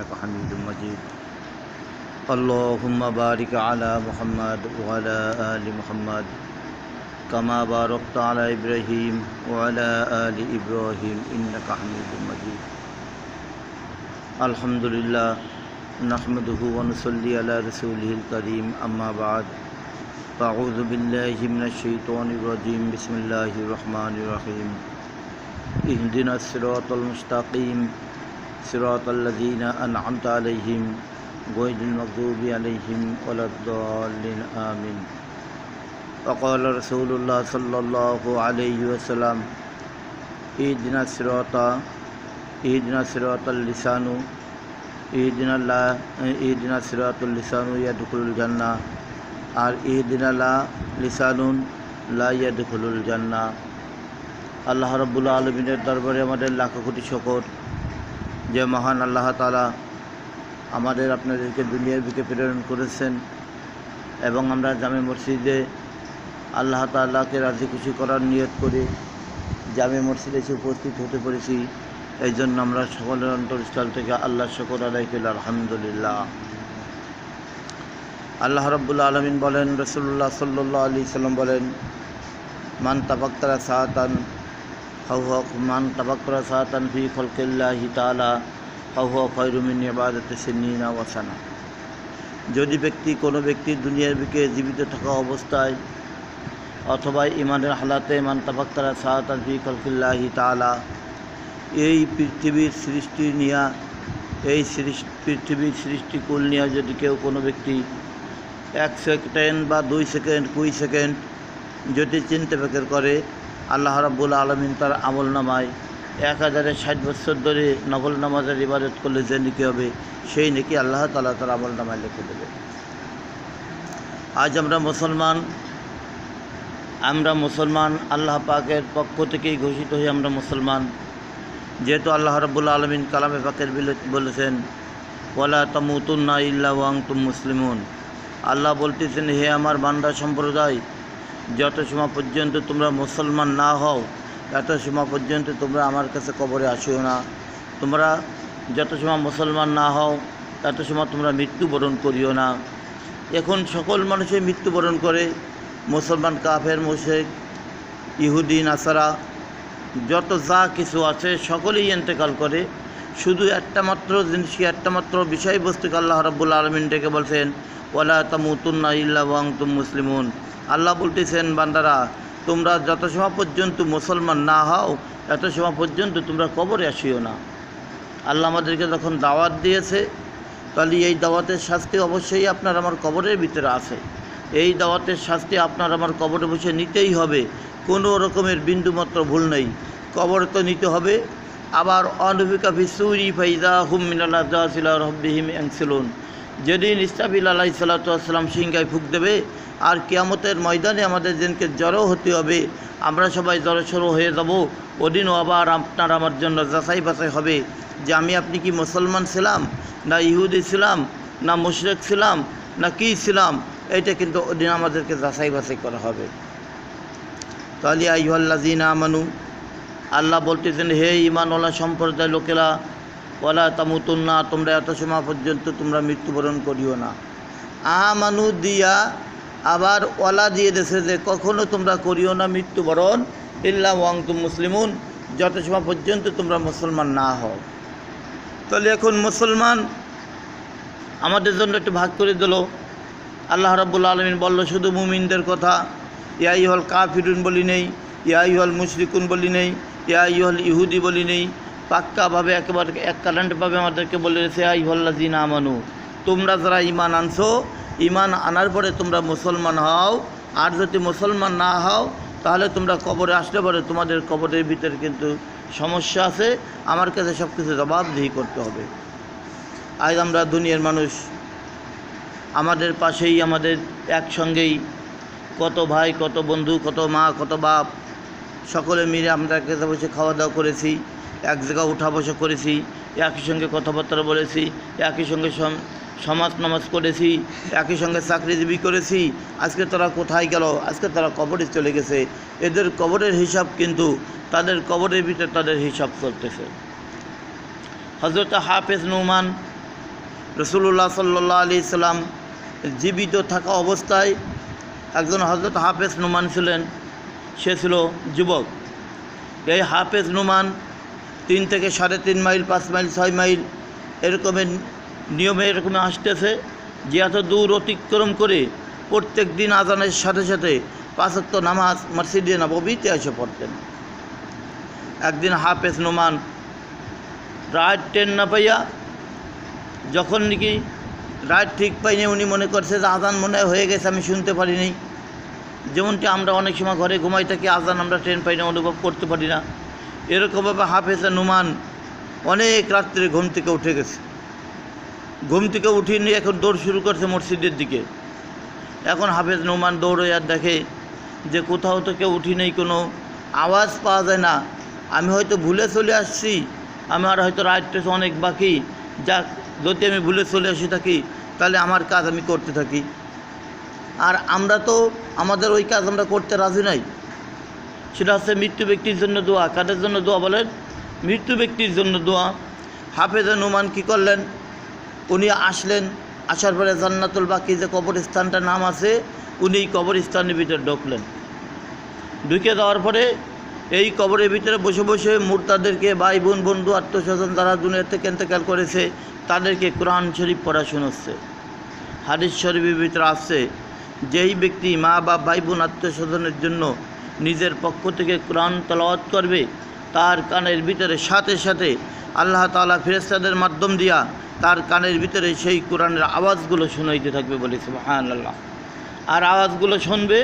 إنك حميد مجيد اللهم بارك على محمد وعلى آل محمد كما باركت على إبراهيم وعلى آل إبراهيم إنك حميد مجيد الحمد لله نحمده ونصلي على رسوله الكريم أما بعد فأعوذ بالله من الشيطان الرجيم بسم الله الرحمن الرحيم اهدنا الصراط المستقيم صراط الذين أنعمت عليهم غير المغضوب عليهم ولا الضالين آمين وقال رسول الله صلى الله عليه وسلم اهدنا الصراط اللسان اهدنا الصراط اللسان يدخل الجنة আর ইহদিনা লা লিসানুন লা ইয়াদখুলুল জান্নাহ। আল্লাহ রাব্বুল আলামিনের দরবারে আমাদের লাখ কোটি শুকর যে মহান আল্লাহ তাআলা আমাদের আপনাদেরকে দুনিয়ার বুকে প্রেরণ করেছেন এবং আমরা জামে মসজিদে আল্লাহ তাআলাকে রাজি খুশি করার নিয়ত করে জামে মসজিদে এসে উপস্থিত হতে পেরেছি। এই জন্য আমরা সকলের অন্তরস্থল থেকে আল্লাহর শুকর আদায় করি আলহামদুলিল্লাহ। আল্লাহ রাব্বুল আলামিন বলেন, রাসূলুল্লাহ সাল্লাল্লাহু আলাইহি সাল্লাম বলেন, মান তাফাক্কারা সাআতান ফি খালকিল্লাহি তাআলা ফাহুয়া খায়রুম মিন ইবাদাতি সিন্নিনা ওয়া সানা। যদি কোনো ব্যক্তি দুনিয়ার বুকে জীবিত থাকা অবস্থায় অথবা ইমানের হালাতে মান তাফাক্কারা সাআতান ফি খালকিল্লাহি তাআলা এই পৃথিবীর সৃষ্টিকুল নিয়ে যদি কোনো ব্যক্তি 1 সেকেন্ড বা 2 সেকেন্ড 20 সেকেন্ড যদি চিন্তা ফিকির করে, আল্লাহ রাব্বুল আলামিন তার আমল নামায় 1060 বছর ধরে নফল নামাজের ইবাদত করলে যে নেকি হবে সেই নেকি আল্লাহ তাআলা তার আমল নামায় লিখে দেবে। আজ আমরা মুসলমান আল্লাহ পাকের পক্ষ থেকেই ঘোষিত হয়ে আমরা মুসলমান। যেহেতু আল্লাহ রাব্বুল আলামিন কালামে পাকের বলেছেন, ওয়ালা তামুতুন্না ইল্লা ওয়া আনতুম মুসলিমুন। আল্লাহ বলতেছেন, হে আমার বান্দা সম্প্রদায়, যত সময় পর্যন্ত তোমরা মুসলমান না হও এত সময় পর্যন্ত তোমরা আমার কাছে কবরে আসিও না। তোমরা যত সময় মুসলমান না হও এত সময় তোমরা মৃত্যুবরণ করিও না। এখন সকল মানুষই মৃত্যুবরণ করে, মুসলমান, কাফের, মুশরিক, ইহুদি, নাসারা, যত যা কিছু আছে সকলেই ইন্তেকাল করে। শুধু একটা মাত্র বিষয়বস্তুকে আল্লাহ রাব্বুল আলামিন ডেকে বলছেন, ওয়ালা তামুতুন্না ইল্লা ওয়া আনতুম মুসলিমুন। আল্লাহ বলতেছেন, বান্দারা তোমরা যত সময় পর্যন্ত মুসলমান না হও এত সময় পর্যন্ত তোমরা কবরে আসিও না। আল্লাহ আমাদেরকে যখন দাওয়াত দিয়েছে, তাহলে এই দাওয়াতের শাস্তি অবশ্যই আপনার আমার কবরের ভিতরে আছে। এই দাওয়াতের শাস্তি আপনার আমার কবরে বসে নিতেই হবে, কোনো রকমের বিন্দুমাত্র ভুল নেই। কবরে তো নিতে হবে। আবার অনবিকা ফিসুরি ফাইদা হুম মিনাল আযাব ইলা রাব্বিহিম ইয়ানসিলুন। যেদিন ইসরাফিল আলাইহিস সালাতু ওয়াস সালাম সিংহায় ফুঁক দেবে আর কিয়ামতের ময়দানে আমাদের যেদিনকে জড়ো হতে হবে, আমরা সবাই জড়সড়ো হয়ে যাব। ওদিনও আবার আপনার আমার জন্য যাচাই বাছাই হবে যে আপনি কি মুসলমান ছিলাম না ইহুদি ছিলাম না মুশরিক ছিলাম না কি ছিলাম, এইটা কিন্তু ওদিন আমাদেরকে যাচাই বাছাই করা হবে। তাহলে আইয়ুহাল্লাযীনা আমানু, আল্লাহ বলতেছেন, হে ঈমানওয়ালা সম্প্রদায় লোকেরা, ওয়ালা তামুতুন্না, তোমরা এত সময় পর্যন্ত তোমরা মৃত্যুবরণ করিও না। আমানু দিয়া আবার ওয়ালা দিয়ে দেশে যে কখনো তোমরা করিও না মৃত্যুবরণ ইল্লা ওয়া আনতুম মুসলিমুন, যত সময় পর্যন্ত তোমরা মুসলমান না হও। তাহলে এখন মুসলমান আমাদের জন্য একটু ভাগ করে দিল। আল্লাহ রাব্বুল আলামিন বলল শুধু মুমিনদের কথা, ইয়া আইয়ুহাল কাফিরুন বলি নেই, ইয়া আইয়ুহাল মুশরিকুন বলি নেই, ইয়া আইয়ুহাল ইহুদি বলি নেই। পাক্কাভাবে একেবারে কারেন্টভাবে আমাদেরকে বলে দিয়েছে, ইয়া আইয়ুহাল্লাযীনা আমানু, তোমরা যারা ঈমান আনছো, ঈমান আনার পরে তোমরা মুসলমান হও। আর যদি মুসলমান না হও তাহলে তোমরা কবরে আসলে পরে তোমাদের কবরের ভিতরে কিন্তু সমস্যা আছে, আমার কাছে সব কিছু জবাবদিহি করতে হবে। আজ আমরা দুনিয়ার মানুষ, আমাদের পাশেই আমাদের একসঙ্গেই কত ভাই, কত বন্ধু, কত মা, কত বাপ, সকলে মিলে আমরা একসাথে বসে খাওয়া দাওয়া করেছি, এক জায়গায় উঠা বসা করেছি, একই সঙ্গে কথাবার্তা বলেছি, একই সঙ্গে সমাজ নামাজ করেছি, একই সঙ্গে চাকরিজীবী করেছি। আজকে তারা কোথায় গেল? আজকে তারা কবরে চলে গেছে। এদের কবরের হিসাব কিন্তু তাদের কবরের ভিতরে তাদের হিসাব চলতেছে। হযরত হাফেজ নুমান রাসূলুল্লাহ সাল্লাল্লাহু আলাইহি সাল্লাম জীবিত থাকা অবস্থায় একজন হযরত হাফেজ নুমান ছিলেন। সে ছিল যুবক। এই হাফেজ নুমান 3 থেকে 3.5 মাইল, 5 মাইল, 6 মাইল এরকমের নিয়মে এরকমে আসতেছে যে এত দূর অতিক্রম করে প্রত্যেক দিন আজানের সাথে সাথে 5 ওয়াক্ত নামাজ মসজিদে নববীতে এসে পড়তেন। একদিন হাফেজ নুমান রাত ট্রেন না পাইয়া, যখন নাকি রাত ঠিক পাইনি, উনি মনে করছে যে আজান মনে হয়ে গেছে, আমি শুনতে পারিনি। যেমনটি আমরা অনেক সময় ঘরে ঘুমাই থাকি, আজান আমরা ট্রেন পাই না, অনুভব করতে পারি না। এরকমভাবে হাফেজ নুমান অনেক রাত্রে ঘুম থেকে উঠে গেছে। ঘুম থেকে উঠিয়ে নিয়ে এখন দৌড় শুরু করছে মসজিদের দিকে। এখন হাফেজ নুমান দৌড়ে আর দেখে যে কোথাও তো কেউ উঠি নেই, কোনো আওয়াজ পাওয়া যায় না। আমি হয়তো ভুলে চলে আসছি, আমার হয়তো রাতটা অনেক বাকি। যাক, যদি আমি ভুলে চলে আসি থাকি তাহলে আমার কাজ আমি করতে থাকি। আর আমরা তো আমাদের ওই কাজ আমরা করতে রাজি নাই। সেটা হচ্ছে মৃত্যু ব্যক্তির জন্য দোয়া। কাদের জন্য দোয়া বলেন? মৃত্যু ব্যক্তির জন্য দোয়া। হাফেজ নুমান কী করলেন? উনি আসলেন, আসার পরে জান্নাতুল বাকি যে কবরস্থানটার নাম আছে, উনি এই কবরস্থানের ভিতরে ঢুকলেন। ঢুকে দেওয়ার পরে এই কবরের ভিতরে বসে বসে মুরতাদেরকে, ভাই বোন, বন্ধু, আত্মস্বজন যারা দুনিয়া থেকে ইন্তেকাল করেছে তাদেরকে কোরআন শরীফ পড়া শোনাচ্ছে। হাদিস শরীফের ভিতরে আসছে, যেই ব্যক্তি মা বা ভাই বোন আত্মস্বজনের জন্য নিজের পক্ষ থেকে কোরআন তেলাওয়াত করবে, তার কানের ভিতরে সাথে সাথে আল্লাহ তাআলা ফেরেশতাদের মাধ্যম দিয়া তার কানের ভিতরে সেই কোরআনের আওয়াজগুলো শোনাইতে থাকবে, বলে সুবহানাল্লাহ। আর আওয়াজগুলো শুনবে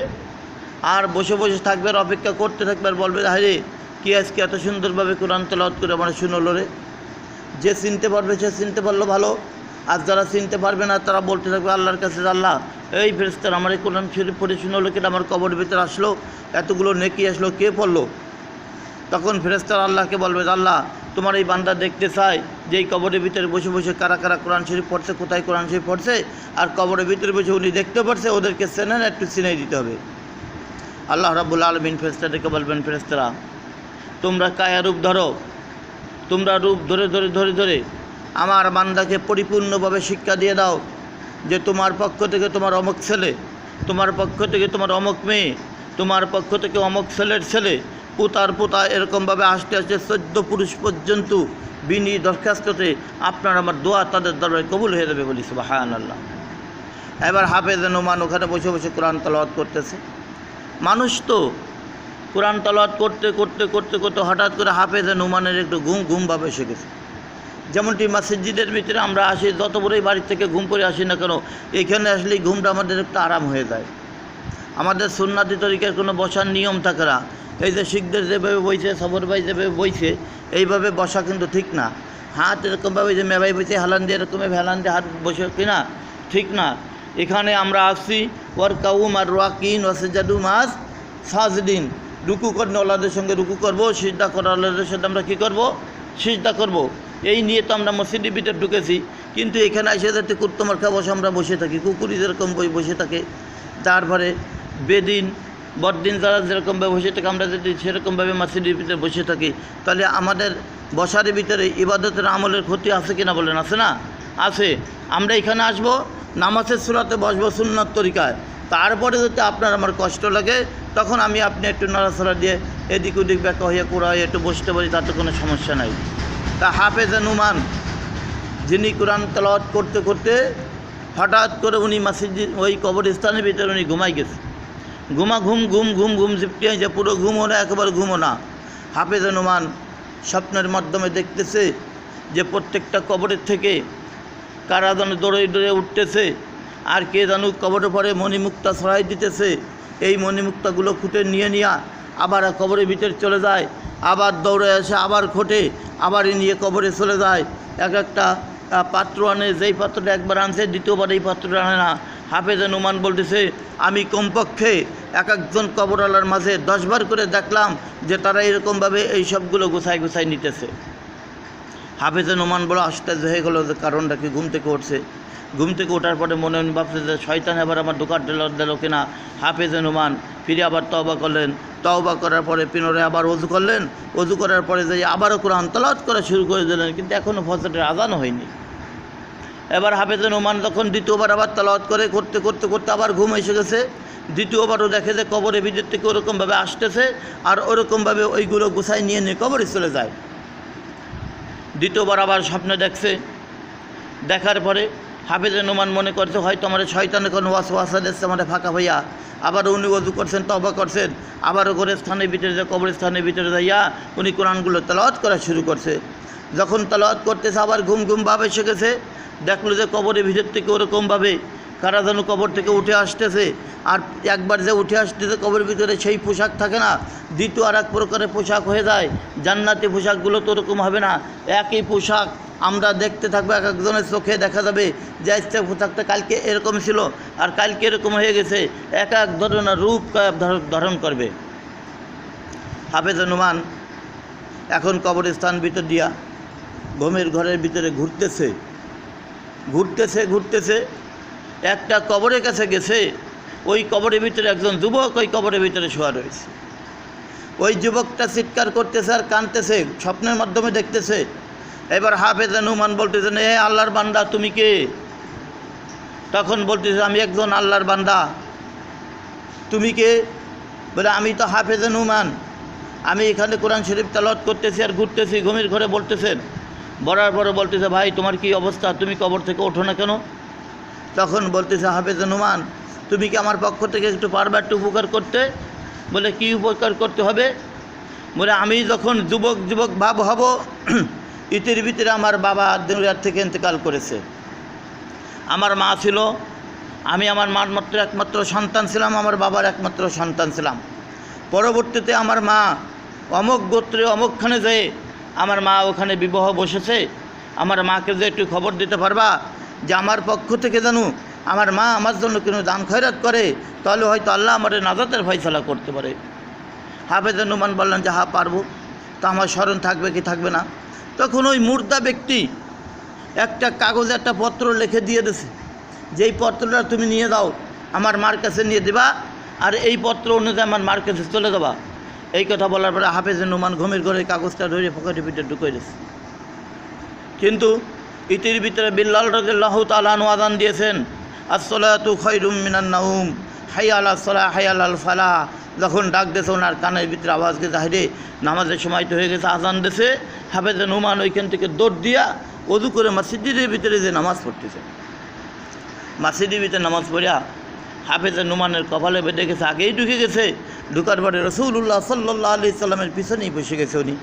আর বসে বসে থাকবে, আর অপেক্ষা করতে থাকবে, আর বলবে, হায়রে কি আজকে এত সুন্দরভাবে কোরআন তেলাওয়াত করে আমার শুনলো রে। যে চিনতে পারবে সে চিনতে পারলো ভালো, আর যারা চিনতে পারবে না তারা বলতে থাকবে আল্লাহর কাছে, আল্লাহ এই ফেরেশতারা আমার এই কোরআন শরীফ পড়ে শুনলো কিনা, আমার কবরের ভিতরে আসলো, এতগুলো নেকি আসলো, কে পড়লো? তখন ফেরেশতারা আল্লাহকে বলবে, আল্লাহ তোমার এই বান্দা দেখতে চায় যে এই কবরের ভিতরে বসে বসে কারা কারা কোরআন শরীফ পড়ছে, কোথায় কোরআন শরীফ পড়ছে, আর কবরের ভিতরে বসে উনি দেখতে পারছে, ওদেরকে চেনেন, একটু চিনাই দিতে হবে। আল্লাহ রাব্বুল আলামিন ফেরেশতাদেরকে বলবেন, ফেরেশতারা তোমরা কায়া রূপ ধরো, তোমরা রূপ ধরে ধরে ধরে ধরে আমার বান্দাকে পরিপূর্ণভাবে শিক্ষা দিয়ে দাও যে তোমার পক্ষ থেকে তোমার অমুক ছেলে, তোমার পক্ষ থেকে তোমার অমুক মেয়ে, তোমার পক্ষ থেকে অমুক ছেলের ছেলে, পুতার পুতা, এরকমভাবে আস্তে আস্তে 14 পুরুষ পর্যন্ত বিনি দরখাস্ততে আপনার আমার দোয়া তাদের দরবারে কবুল হয়ে যাবে, বলি সুবহানাল্লাহ। এবার হাফেজ নুমান ওখানে বসে বসে কোরআন তেলাওয়াত করতেছে। মানুষ তো কোরআন তেলাওয়াত করতে করতে করতে করতে হঠাৎ করে হাফেজ নুমানের একটু ঘুম ভাব এসে গেছে। যেমনটি মসজিদের ভিতরে আমরা আসি, যত বড়ই বাড়ির থেকে ঘুম করে আসি না কেন, এখানে আসলেই ঘুমটা আমাদের একটু আরাম হয়ে যায়। আমাদের সুন্নাতি তরিকার কোনো বসার নিয়ম থাকে না। এই যে শিখদের যেভাবে বইছে, সবর ভাই যেভাবে বইছে, এইভাবে বসা কিন্তু ঠিক না। হাত এরকমভাবে যে মেভাই বইছে হেলান দিয়ে, এরকমভাবে হেলান দিয়ে হাত বসে কিনা ঠিক না। এখানে আমরা আসছি ওয়ার কাউম আর রাকিন ওয়াসজাদু মাস সাজদিন, রুকু করে ওলাদের সঙ্গে রুকু করবো, সিজদা করা ওলাদের সাথে আমরা কী করবো? সিজদা করবো। এই নিয়ে তো আমরা মসজিদের ভিতরে ঢুকেছি, কিন্তু এখানে এসে যাতে কুত্তমার্কা বসে আমরা বসে থাকি, কুকুরি যেরকম বসে থাকে, তারপরে বেদিন বড়দিন যারা যেরকমভাবে বসে থাকে, আমরা যদি সেরকমভাবে মসজিদের ভিতরে বসে থাকি, তাহলে আমাদের বসার ভিতরে ইবাদতের আমলের ক্ষতি আছে কিনা বলেন? আছে না? আছে। আমরা এখানে আসবো, নামাজের সুরাতে বসবো সুন্নাত তরিকায়, তারপরে যদি আপনার আমার কষ্ট লাগে তখন আমি আপনি একটু নড়াচড়া দিয়ে এদিক ওদিক ব্যাকা হয়ে কোড়া হয়ে একটু বসতে পারি, তাতে কোনো সমস্যা নাই। তা হাফেজ নুমান যিনি কোরআন তেলাওয়াত করতে করতে হঠাৎ করে উনি মসজিদ ওই কবরস্থানের ভিতরে উনি ঘুমাই গেছে। ঘুম জিপটি হয়েছে, পুরো ঘুমও না, একেবারে ঘুমও না। হাফেজ নুমান স্বপ্নের মাধ্যমে দেখতেছে যে প্রত্যেকটা কবরের থেকে কারা যেন দৌড়ে দৌড়ে উঠতেছে, আর কে যেন কবরের পরে মণিমুক্তা ছড়াই দিতেছে। এই মণিমুক্তাগুলো খুঁটে নিয়ে আবার কবরের ভিতরে চলে যায়, আবার দৌড়ে আসে, আবার খোটে, আবার নিয়ে কবরে চলে যায়। এক একটা পাত্র আনে, যেই পাত্রটা একবার আনছে দ্বিতীয়বার এই পাত্রটা আনে না। হাফেজ নুমান বলতেছে, আমি কমপক্ষে একজন কবরওয়ালার মাঝে 10 বার করে দেখলাম যে তারা এরকমভাবে এই সবগুলো গুছাই নিতেছে। হাফেজ নুমান বড় আশ্চর্য হয়ে গেল যে কারণটা কি। ঘুম থেকে উঠছে, ঘুম থেকে ওঠার পরে মনে মনে ভাবছে যে শয়তান এবার আমার দোকান দিল কিনা। হাফেজ নুমান ফিরে আবার তওবা করলেন, তওবা করার পরে পুনরায় আবার ওযু করলেন, ওযু করার পরে যে আবারও কোরআন তেলাওয়াত করা শুরু করে দিলেন, কিন্তু এখনও ফজরের আযানও হয়নি। এবার হাফেজে নোমান যখন দ্বিতীয়বার আবার তেলাওয়াত করে করতে করতে করতে আবার ঘুম এসে গেছে। দ্বিতীয়বারও দেখে যে কবরের ভিতর থেকে ওরকমভাবে আসতেছে আর ওরকমভাবে ওইগুলো গুছাই নিয়ে নিয়ে কবরে চলে যায়। দ্বিতীয়বার আবার স্বপ্নে দেখছে। দেখার পরে হাফেজে নোমান মনে করছে হয়তো আমার শয়তানে কোনো ওয়াসওয়াসা দিচ্ছে আমার ফাঁকা হইয়া। আবার উনি ওযু করছেন, তওবা করছেন, আবারও করে স্থানের ভিতরে যায়, কবরস্থানের ভিতরে যাইয়া উনি কোরআনগুলো তেলাওয়াত করা শুরু করছে। যখন তেলাওয়াত করতেছে আবার ঘুম ঘুম ভাব এসে গেছে। দেখলো যে কবরের ভিতর থেকে ওরকমভাবে কারা যেন কবর থেকে উঠে আসতেছে। আর একবার যে উঠে আসতেছে কবরের ভিতরে সেই পোশাক থাকে না, দ্বিতীয় আর এক প্রকারের পোশাক হয়ে যায়। জান্নাতি পোশাকগুলো তো ওরকম হবে না, একই পোশাক আমরা দেখতে থাকবো, এক একজনের চোখে দেখা যাবে যে আজকে পোশাকটা কালকে এরকম ছিল আর কালকে এরকম হয়ে গেছে, এক এক ধরনের রূপ ধারণ করবে। হাফেজে নোমান এখন কবরস্থান ভিতর দিয়া ঘুমের ঘরের ভিতরে ঘুরতেছে ঘুরতেছে ঘুরতেছে একটা কবরের কাছে গেছে। ওই কবরের ভিতরে একজন যুবক ওই কবরের ভিতরে শোয়া রয়েছে। ওই যুবকটা চিৎকার করতেছে আর কাঁদতেছে, স্বপ্নের মাধ্যমে দেখতেছে। এবার হাফেজে নোমান বলতেছেন, এ আল্লাহর বান্দা তুমি কে? তখন বলতেছে, আমি একজন আল্লাহর বান্দা। তুমি কে? বলে, আমি তো হাফেজে নোমান, আমি এখানে কোরআন শরীফ তেলাওয়াত করতেছি আর ঘুরতেছি। ঘুমের ঘরে বলতেছেন, বলার পরে বলতেছে, ভাই তোমার কি অবস্থা, তুমি কবর থেকে ওঠো না কেন? তখন বলতেছে হাফেজে নোমান, তুমি কি আমার পক্ষ থেকে একটু পারবে একটু উপকার করতে? বলে, কি উপকার করতে হবে? বলে, আমি যখন যুবক ভাব হব ইতির ভিতরে আমার বাবা দুনিয়ার থেকে ইন্তেকাল করেছে। আমার মা ছিল, আমি আমার মার মাত্র একমাত্র সন্তান ছিলাম, আমার বাবার একমাত্র সন্তান ছিলাম। পরবর্তীতে আমার মা অমুক গোত্রে অমুকখানে যেয়ে আমার মা ওখানে বিবাহ বসেছে, আমার মাকে যে একটু খবর দিতে পারবা যে আমার পক্ষ থেকে জানো আমার মা আমার জন্য কোনো দান খয়রাত করে, তাহলে হয়তো আল্লাহ আমার নাজাতের ফয়সালা করতে পারে। হাফেজে নোমান বললেন যে হ্যাঁ পারবো। তা আমার স্মরণ থাকবে কি থাকবে না? তখন ওই মুর্দা ব্যক্তি একটা কাগজে একটা পত্র লিখে দিয়ে দিয়েছে, যেই পত্রটা তুমি নিয়ে দাও আমার মার কাছে নিয়ে দেবা আর এই পত্র অনুযায়ী আমার মার কাছে চলে যাবা। এই কথা বলার পরে হাফেজে নোমান ঘুমের ঘরে কাগজটা ধরে পকেটে পিঠে ঢুকিয়ে দিয়েছে। কিন্তু ইতির ভিতরে বিল্লাল রাদিয়াল্লাহু তাআলা আনহু আযান দিয়েছেন, আসসালাতু খায়রুম মিনান নাওম, হাইয়া আলাস সালাহ হাইয়া আলাল ফালাহ। যখন ডাক দিয়েছে ওনার কানের ভিতরে আওয়াজ গেছে, হাইরে নামাজের সময় তো হয়ে গেছে, আজান দিয়েছে। হাফেজে নোমান ওইখান থেকে দৌড় দিয়া ওযু করে মসজিদের ভিতরে যে নামাজ পড়তেছে। মসজিদের ভিতরে নামাজ পড়িয়া হাফেজে নোমানের কপালে বেঁধে গেছে, আগেই ঢুকে গেছে। ঢুকার পরে রাসূলুল্লাহ সাল্লাল্লাহু আলাইহি সাল্লামের পিছনেই বসে গেছে উনি।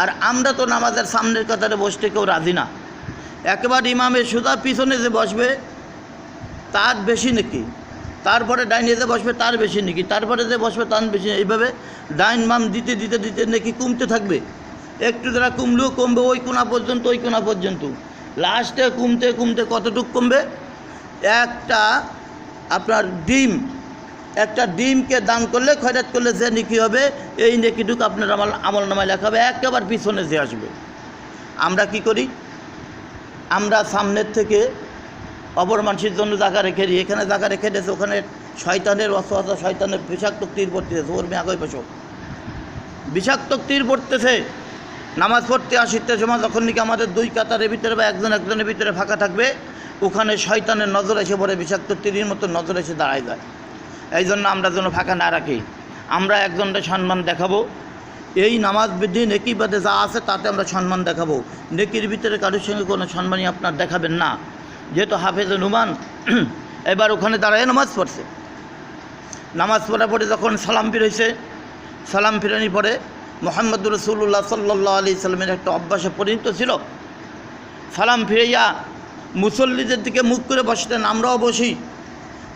আর আমরা তো নামাজের সামনের কাতারে বসতে কেউ রাজি না, একেবারে ইমামের সোজা পিছনে যে বসবে তার বেশি নাকি, তারপরে ডাইনে যে বসবে তার বেশি নাকি, তারপরে যে বসবে তার বেশি, এইভাবে ডাইন বাম দিতে দিতে দিতে নাকি কমতে থাকবে। একটু যারা কমলেও কমবে ওই কোনা পর্যন্ত, ওই কোনা পর্যন্ত। লাস্টে কমতে কমতে কতটুকু কমবে? একটা আপনার একটা ডিমকে দান করলে, খয়রাত করলে যে নেকি হবে, এই নেকিটুকু আপনার আমল নামায় লেখা হবে, একেবারে পিছনে যে আসবে। আমরা কি করি? আমরা সামনের থেকে অপর মানুষের জন্য জায়গা রেখে দিই, এখানে জায়গা রেখে দিয়েছে, ওখানে শয়তানের অসহায় শয়তানের বিষাক্ত তীর পড়তেছে, ওর মেয়ে আগয় পেশো বিষাক্ত তীর পড়তেছে। নামাজ পড়তে আসিতে সময় যখন নাকি আমাদের দুই কাতারের ভিতরে বা একজনের ভিতরে ফাঁকা থাকবে, ওখানে শয়তানের নজর এসে পড়ে, বিষাক্ত তীরের মতো নজর এসে দাঁড়ায় যায়। এই জন্য আমরা যেন ফাঁকা না রাখি, আমরা একজনকে সম্মান দেখাবো। এই নামাজ বিধি নেকি বাদে যা আছে তাতে আমরা সম্মান দেখাবো, নেকির ভিতরে কারোর সঙ্গে কোনো সম্মানই আপনার দেখাবেন না। যেহেতু হাফেজে নোমান এবার ওখানে দাঁড়ায় নামাজ পড়ছে। নামাজ পড়ার পরে যখন সালাম ফিরেছে, সালাম ফিরানি পরে মুহাম্মদুর রাসূলুল্লাহ সাল্লাল্লাহু আলাইহি সাল্লামের একটা অভ্যাসে পরিণত ছিল, সালাম ফিরাইয়া মুসল্লিদের দিকে মুখ করে বসতেন। আমরাও বসি,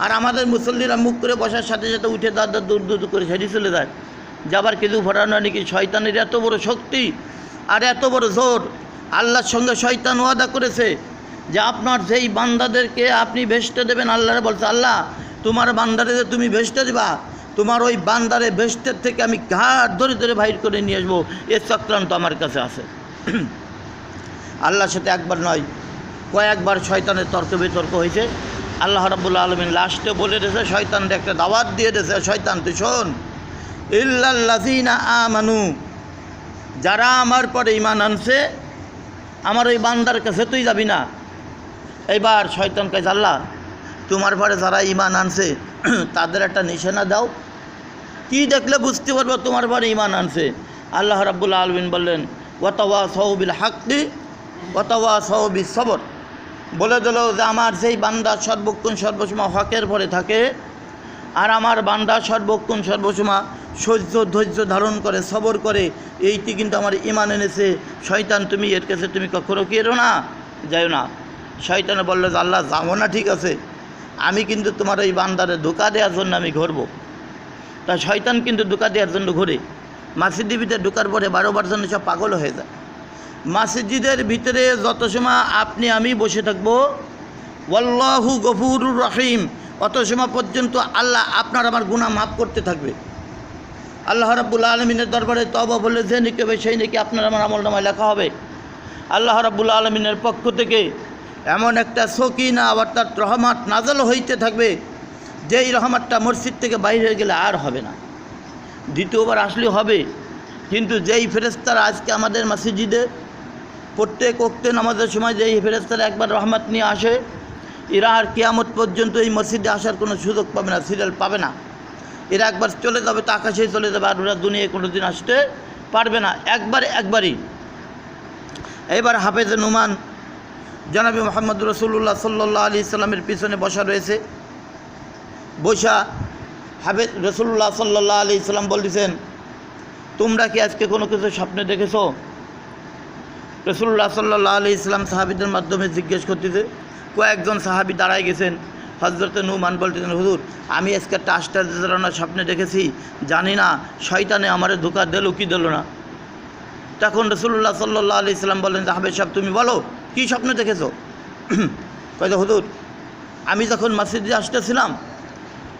আর আমাদের মুসল্লিরা মুখ করে বসার সাথে সাথে উঠে দাদা দূর দূর করে ছেড়ে চলে যায়। যাবার কিছু ফোটানো নাকি শয়তানের এত বড় শক্তি আর এত বড় জোর। আল্লাহর সঙ্গে শয়তান ওয়াদা করেছে যে আপনার যেই বান্দাদেরকে আপনি ভেস্তে দেবেন, আল্লাহরে বলছে, আল্লাহ তোমার বান্দারে যে তুমি ভেস্তে দেবা, তোমার ওই বান্দারে ভেস্তের থেকে আমি ঘাট ধরে ধরে বাইর করে নিয়ে আসবো, এ চক্রান্ত আমার কাছে আছে। আল্লাহর সাথে একবার নয় কয়েকবার শয়তানের তর্ক বিতর্ক হয়েছে। আল্লাহ রাব্বুল আলামিন লাস্টে বলে দিয়েছে, শয়তানকে একটা দাওয়াত দিয়ে দিয়েছে, শয়তান তুই শোন, ইল্লাল্লাযীনা আমানু, যারা আমার পরে ঈমান আনছে, আমার ওই বান্দার কাছে তুই যাবি না, এইবার শয়তান কইছে, আল্লাহ তোমার পরে যারা ঈমান আনছে তাদের একটা নিশানা দাও, কি দেখলে বুঝতে পারবো তোমার পরে ঈমান আনছে? আল্লাহ রাব্বুল আলামিন বললেন, ওয়াতাওয়াসাউ বিল হাক্কি ওয়াতাওয়াসাউ বিস সবর। বলে দিল যে আমার যেই বান্দা সর্বক্ষণ সর্বসময় হকের পরে থাকে, আর আমার বান্দা সর্বক্ষণ সর্বসময় ধৈর্য ধারণ করে, সবর করে, এইটি কিন্তু আমার ঈমান এনেছে। শয়তান তুমি এর কাছে তুমি কখনো কি এরো না, যাইও না। শয়তানে বললো যে আল্লাহ যাবো না, ঠিক আছে, আমি কিন্তু তোমার এই বান্দারে ধোঁকা দেওয়ার জন্য আমি ঘুরবো। তা শয়তান কিন্তু ধোঁকা দেওয়ার জন্য ঘুরে। মসজিদের ভিতরে ঢোকার পরে 12 বার জন্য সব পাগল হয়ে যায়। মসজিদের ভিতরে যত সময় আপনি আমি বসে থাকবো, ওয়াল্লাহু গফুরুর রহিম, অত সময় পর্যন্ত আল্লাহ আপনার আমার গুনাহ মাফ করতে থাকবে। আল্লাহ রাব্বুল আলামিনের দরবারে তওবা বলে যে নিকবে সেই নাকি আপনার আমার আমলনামায় লেখা হবে। আল্লাহ রাব্বুল আলামিনের পক্ষ থেকে এমন একটা সকিনা অর্থাৎ রহমত নাজল হইতে থাকবে, যেই রহমতটা মসজিদ থেকে বাইরে হয়ে গেলে আর হবে না, দ্বিতীয়বার আসলে হবে। কিন্তু যেই ফেরেশতারা আজকে আমাদের মসজিদে প্রত্যেক ওয়াক্তে নামাজের সময় যেই ফেরেশতারা একবার রহমত নিয়ে আসে, এরা আর কিয়ামত পর্যন্ত এই মসজিদে আসার কোনো সুযোগ পাবে না, সিরিয়াল পাবে না। এরা একবার চলে যাবে তো আকাশেই চলে যাবে, আর ওরা দুনিয়ায় কোনো দিন আসতে পারবে না, একবারই। এবার হাফেজে নুমান জনাবি মুহাম্মদ রাসূলুল্লাহ সাল্লাল্লাহু আলাইহি সাল্লামের পিছনে বসা রয়েছে। বসা হাফেজ রাসূলুল্লাহ সাল্লাল্লাহু আলাইহি সাল্লাম বলতেছেন, তোমরা কি আজকে কোনো কিছু স্বপ্নে দেখেছো? রাসূলুল্লাহ সাল্লাল্লাহু আলাইহি সাল্লাম সাহাবীদের মাধ্যমে জিজ্ঞেস করতেছে। কয়েকজন সাহাবী দাঁড়ায় গেছেন। হযরতে নুমান বলতেছেন, হুজুর আমি আজকে একটা আশ্চর্যজনক স্বপ্নে দেখেছি, জানি না শয়তানে আমারে ধোঁকা দিল কি দিল না। তখন রাসূলুল্লাহ সাল্লাল্লাহু আলাইহি সাল্লাম বলেন, হাফেজ সাহেব তুমি বলো কী স্বপ্ন দেখেছো? কয় হুজুর আমি যখন মসজিদে আসতেছিলাম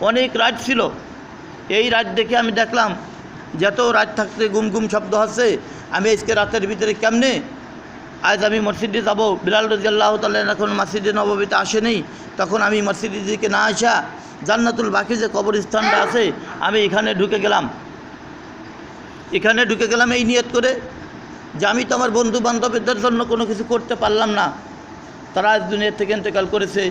অনেক রাত ছিল, এই রাত দেখে আমি দেখলাম যত রাত থাকতে গুম শব্দ হচ্ছে, আমি আজকে রাতের ভিতরে কেমনে আজ আমি মসজিদে যাব। বিলাল রাদিয়াল্লাহু তাআলা এখন মসজিদে নববীতে আসেনি, তখন আমি মসজিদের দিকে না আসা জান্নাতুল বাকি যে কবরস্থানটা আছে আমি এখানে ঢুকে গেলাম এই নিয়ত করে যে আমি তো আমার বন্ধু বান্ধবদের জন্য কোনো কিছু করতে পারলাম না, তারা আজ দুনিয়া থেকে ইন্তেকাল করেছে।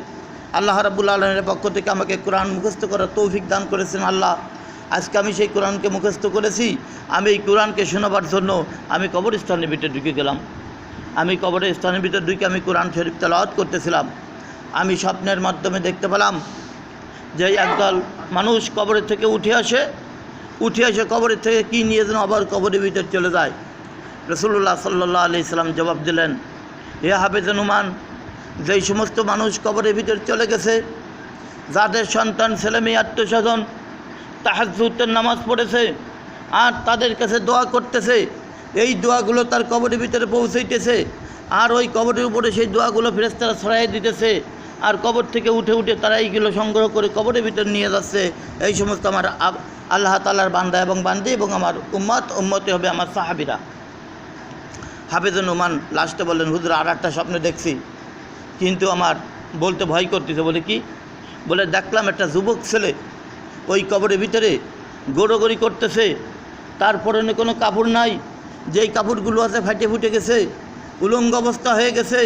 আল্লাহ রাব্বুল আলামিনের পক্ষ থেকে আমাকে কোরআন মুখস্থ করার তৌফিক দান করেছেন আল্লাহ। আজকে আমি সেই কোরআনকে মুখস্থ করেছি, আমি এই কোরআনকে শোনাবার জন্য আমি কবরস্থানের ভিতরে ঢুকে গেলাম। আমি কবরস্থানের ভিতরে ঢুকে আমি কোরআন শরীফ তেলাওয়াত করতেছিলাম। আমি স্বপ্নের মাধ্যমে দেখতে পেলাম যে একদল মানুষ কবরের থেকে উঠে আসে কবরের থেকে কী নিয়ে যেন আবার কবরের ভিতরে চলে যায়। রাসূলুল্লাহ সাল্লাল্লাহু আলাইহি সাল্লাম জবাব দিলেন, হে হাফেজে নুমান, যেই সমস্ত মানুষ কবরের ভিতরে চলে গেছে, যাদের সন্তান ছেলেমেয়ে আত্মীয়স্বজন তাহাজ্জুদের নামাজ পড়েছে আর তাদের কাছে দোয়া করতেছে, এই দোয়াগুলো তার কবরের ভিতরে পৌঁছাইতেছে, আর ওই কবরের উপরে সেই দোয়াগুলো ফেরেশতারা ছড়াই দিতেছে, আর কবর থেকে উঠে তারা এইগুলো সংগ্রহ করে কবরের ভিতরে নিয়ে যাচ্ছে। এই সমস্ত আমার আল্লাহ তাআলার বান্দা এবং বান্দি এবং আমার উম্মতে হবে আমার সাহাবীরা। হাফেজে নুমান লাস্টে বললেন, হুজুর আর একটা স্বপ্ন দেখছি, কিন্তু আমার বলতে ভয় করতেছে। বলে কি? বলে দেখলাম একটা যুবক ছেলে ওই কবরের ভিতরে গড়গড়ি করতেছে, তার পরনে কোনো কাপড় নাই, যেই কাপড়গুলো আছে ফাটে ফুটে গেছে, উলঙ্গ অবস্থা হয়ে গেছে,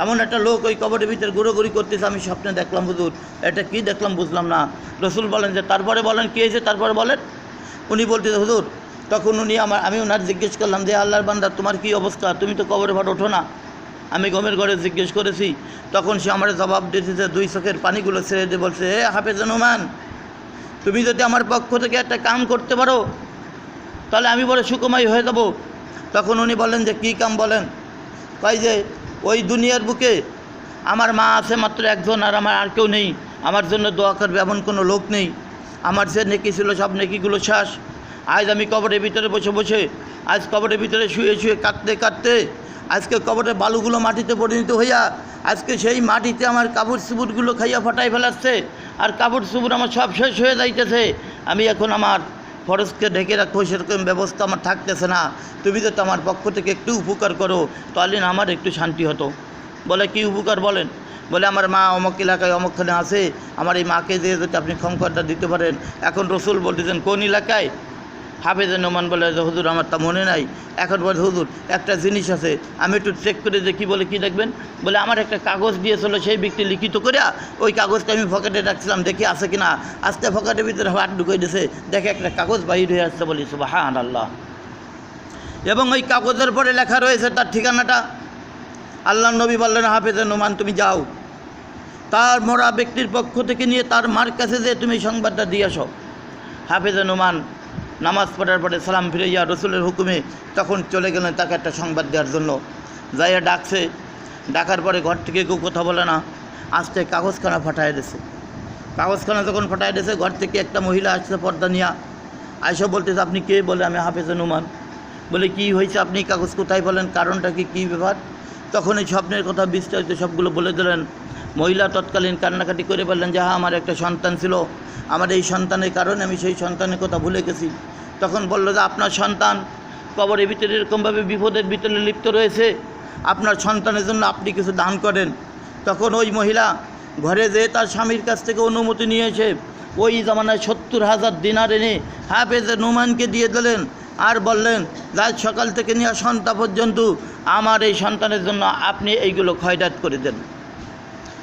এমন একটা লোক ওই কবরের ভিতরে গড়গড়ি করতেছে। আমি স্বপ্নে দেখলাম হুজুর, এটা কি দেখলাম বুঝলাম না। রসুল বলেন যে তারপরে বলেন কী হয়েছে, তারপরে বলেন। উনি বলতেছে হুজুর, তখন আমি ওনার জিজ্ঞেস করলাম যে আল্লাহর বান্দা তোমার কী অবস্থা, তুমি তো কবরে ভাট ওঠো না। আমি গমের ঘরে জিজ্ঞেস করেছি, তখন সে আমার জবাব দিতেছে, 2 চোখের পানিগুলো ছেড়ে দিয়ে বলছে, হে হাফেজে নুমান, তুমি যদি আমার পক্ষ থেকে একটা কাম করতে পারো তাহলে আমি বলে সুকমাই হয়ে যাব। তখন উনি বলেন যে কী কাম বলেন? কয় যে ওই দুনিয়ার বুকে আমার মা আছে মাত্র একজন, আর আমার আর কেউ নেই, আমার জন্য দোয়া করবে এমন কোনো লোক নেই। আমার যে নেকি ছিল সব নেকিগুলো শেষ। আজ আমি কবরের ভিতরে বসে আজ কবরের ভিতরে শুয়ে কাঁদতে আজকে কবরের বালুগুলো মাটিতে পরিণত হইয়া আজকে সেই মাটিতে আমার কাপড় চুপুরগুলো খাইয়া ফাটাই ফেলাচ্ছে, আর কাপড় চুপুর আমার সব শেষ হয়ে যাইতেছে। আমি এখন আমার ফরজকে ঢেকে রাখবো সেরকম ব্যবস্থা আমার থাকতেছে না। তুমি যদি আমার পক্ষ থেকে একটু উপকার করো তাহলে আমার একটু শান্তি হতো। বলে কি উপকার বলেন? বলে আমার মা অমুক এলাকায় অমুকখানে আছে, আমার এই মাকে দিয়ে যদি আপনি ক্ষমতাটা দিতে পারেন। এখন রসুল বলতেছেন কোন এলাকায়? হাফেজে নোমান বলে যে হুজুর আমার তা মনে নাই। এখন বলে হুজুর একটা জিনিস আছে, আমি একটু চেক করে যে কী বলে, কী দেখবেন? বলে আমার একটা কাগজ দিয়েছিল সেই ব্যক্তি লিখিত করে, ওই কাগজটা আমি পকেটে রাখছিলাম, দেখি আছে কি না। আস্তে পকেটের ভিতরে হাত ঢুকিয়ে দিয়েছে, দেখে একটা কাগজ বাহির হয়ে আসছে। বলি সুবহানাল্লাহ। এবং ওই কাগজের পরে লেখা রয়েছে তার ঠিকানাটা। আল্লাহ নবী বললেন, হাফেজে নোমান তুমি যাও, তার মরা ব্যক্তির পক্ষ থেকে নিয়ে তার মার কাছে যে তুমি সংবাদটা দিয়ে আসো। হাফেজে নোমান নামাজ পড়ার পরে সালাম ফিরে ইয়া রসুলের হুকুমে তখন চলে গেলেন তাকে একটা সংবাদ দেওয়ার জন্য। যাইয়া ডাকছে, ডাকার পরে ঘর থেকে কেউ কথা বলে না, আস্তে কাগজখানা ফাটাই দিয়েছে। কাগজখানা যখন ফাটাই দিয়েছে, ঘর থেকে একটা মহিলা আসছে পর্দা নিয়া, আয়সা বলতেছে আপনি কে? বলে আমি হাফেজে নোমান। বলে কি হয়েছে, আপনি কাগজ কোথায়, বলেন কারণটা কী ব্যাপার? তখন এই স্বপ্নের কথা বিস্তারিত সবগুলো বলে দিলেন। মহিলা তৎকালীন কান্নাকাটি করে বললেন যে হ্যাঁ আমার একটা সন্তান ছিল, আমার এই সন্তানের কারণে আমি সেই সন্তানের কথা ভুলে গেছি। তখন বলল যে আপনার সন্তান কবরের ভিতরে এরকমভাবে বিপদের ভিতরে লিপ্ত রয়েছে, আপনার সন্তানের জন্য আপনি কিছু দান করেন। তখন ওই মহিলা ঘরে যেয়ে তার স্বামীর কাছ থেকে অনুমতি নিয়ে এসে ওই জামানায় 70,000 দিনার এনে হাফেজে নোমানকে দিয়ে দিলেন। আর বললেন রাত সকাল থেকে নিয়ে সন্ধ্যা পর্যন্ত আমার এই সন্তানের জন্য আপনি এইগুলো খয়রাত করে দেন।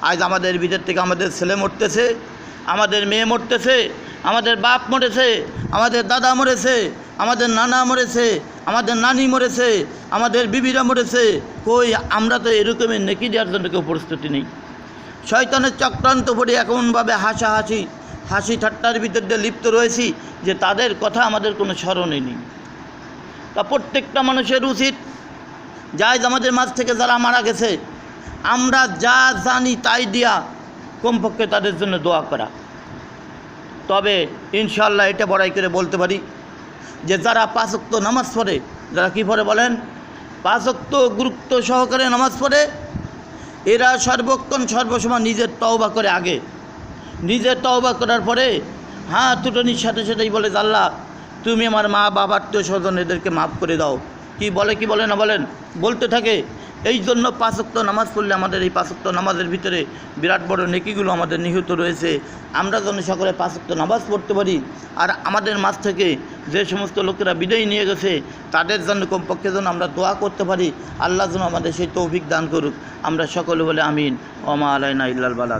আজ আমাদের ভিতর থেকে আমাদের ছেলে মরতেছে, আমাদের মেয়ে মরতেছে, আমাদের বাপ মরেছে, আমাদের দাদা মরেছে, আমাদের নানা মরেছে, আমাদের নানি মরেছে, আমাদের বিবিরা মরেছে। কই আমরা তো এরকমের নেকি দেওয়ার জন্য কেউ প্রস্তুতি নেই। শয়তানের চক্রান্ত পড়ে এমনভাবে হাসি ঠাট্টার ভিতর দিয়ে লিপ্ত রয়েছি যে তাদের কথা আমাদের কোনো স্মরণে নেই। তা প্রত্যেকটা মানুষের উচিত যাই আমাদের মাঝ থেকে যারা মারা গেছে, আমরা যা জানি তাই দিয়া কমপক্ষে তাদের জন্য দোয়া করা। তবে ইনশাআল্লাহ এটা বড়াই করে বলতে পারি যে যারা 5 ওয়াক্ত নামাজ পড়ে, যারা কী পড়ে বলেন, 5 ওয়াক্ত গুরুত্ব সহকারে নামাজ পড়ে, এরা সর্বক্ষণ সর্বসময় নিজের তওবা করে। আগে নিজের তওবা করার পরে হ্যাঁ টুটনির সাথে সাথেই বলে আল্লাহ তুমি আমার মা বাবা আত্মীয় স্বজন এদেরকে মাফ করে দাও। কি বলে না বলেন, বলতে থাকে। এই জন্য 5 ওয়াক্ত নামাজ পড়লে আমাদের এই 5 ওয়াক্ত নামাজের ভিতরে বিরাট বড় নেকিগুলো আমাদের নিহিত রয়েছে। আমরা যেন সকলে 5 ওয়াক্ত নামাজ পড়তে পারি। আর আমাদের মাঝ থেকে যে সমস্ত লোকেরা বিদায় নিয়ে গেছে তাদের জন্য কমপক্ষে যেন আমরা দোয়া করতে পারি। আল্লাহ যেন আমাদের সেই তৌফিক দান করুক। আমরা সকলে বলে আমিন। ওয়া মা আলাইনা ইল্লাল বালাগ।